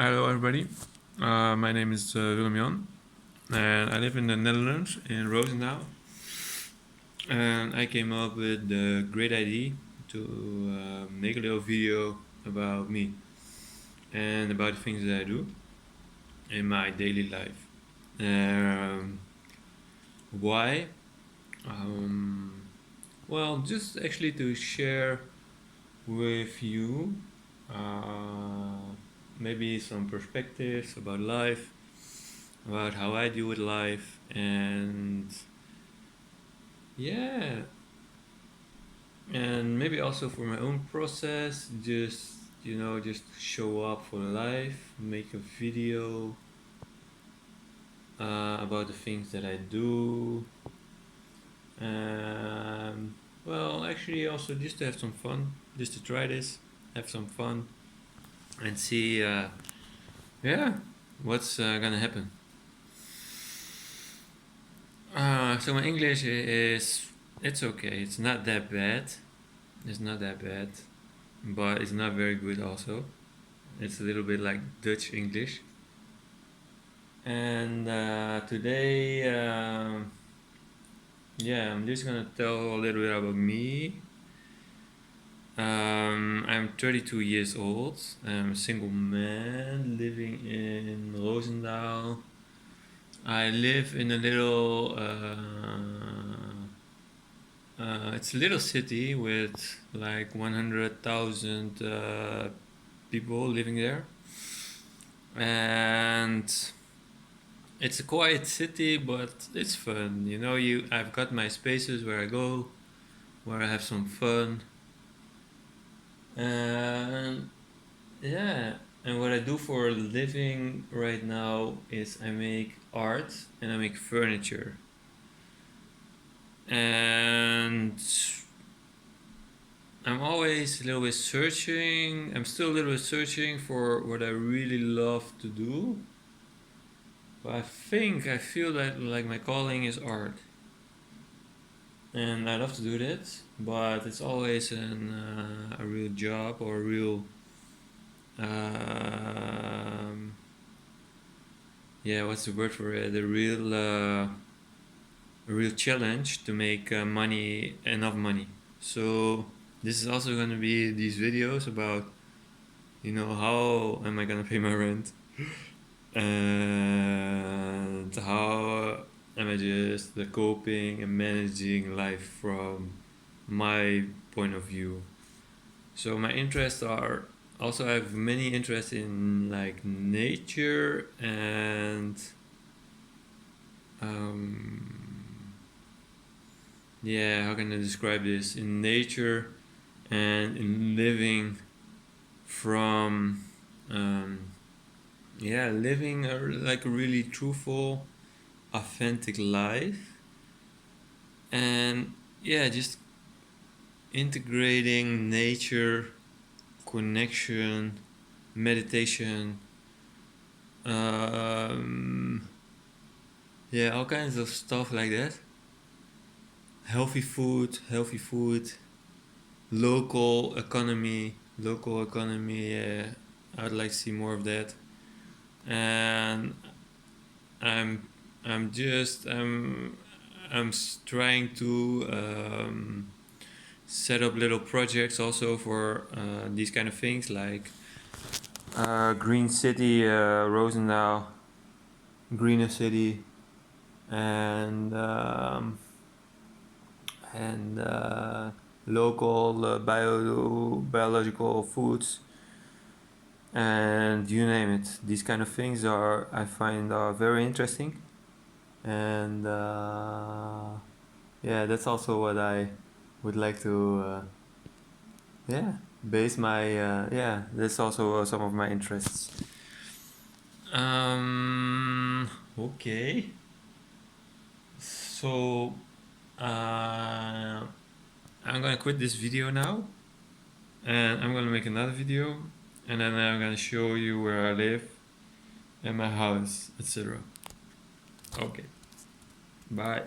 Hello everybody, my name is Willem-Jan and I live in the Netherlands in Roosendaal, and I came up with the great idea to make a little video about me and about the things that I do in my daily life. Why? Well, just actually to share with you maybe some perspectives about life, about how I deal with life, and yeah, and maybe also for my own process, just show up for life, make a video about the things that I do. Well, actually, also just to have some fun, just to try this, have some fun, and see, yeah, what's gonna happen. So my English it's okay. It's not that bad. It's not that bad, but it's not very good also. It's a little bit like Dutch English. And today, yeah, I'm just gonna tell a little bit about me. I'm 32 years old. I'm a single man living in Roosendaal. I live in a little it's a little city with like 100,000 people living there, and it's a quiet city, but it's fun. I've got my spaces where I go, where I have some fun, and yeah. And what I do for a living right now is I make art and I make furniture. And I'm always a little bit searching. I'm still a little bit searching for what I really love to do. But I feel that like my calling is art. And I love to do that, but it's always a real job or a real, yeah, what's the word for it? A real challenge to make enough money. So this is also going to be these videos about, how am I going to pay my rent, and how am I just coping and managing life from my point of view. So my interests are also, I have many interests in like nature and yeah, how can I describe this? In nature and in living from, living like a really truthful, authentic life. And yeah, just integrating nature, connection, meditation, yeah, all kinds of stuff like that. Healthy food, local economy. Yeah, I'd like to see more of that. And I'm I'm just trying to set up little projects also for these kind of things, like Green City, Roosendaal, Greener City, and local biological foods, and you name it. These kind of things I find are very interesting, and yeah, that's also what I would like to yeah base my yeah. That's also some of my interests. Okay. So I'm gonna quit this video now, and I'm gonna make another video, and then I'm gonna show you where I live and my house, etc. Okay, bye.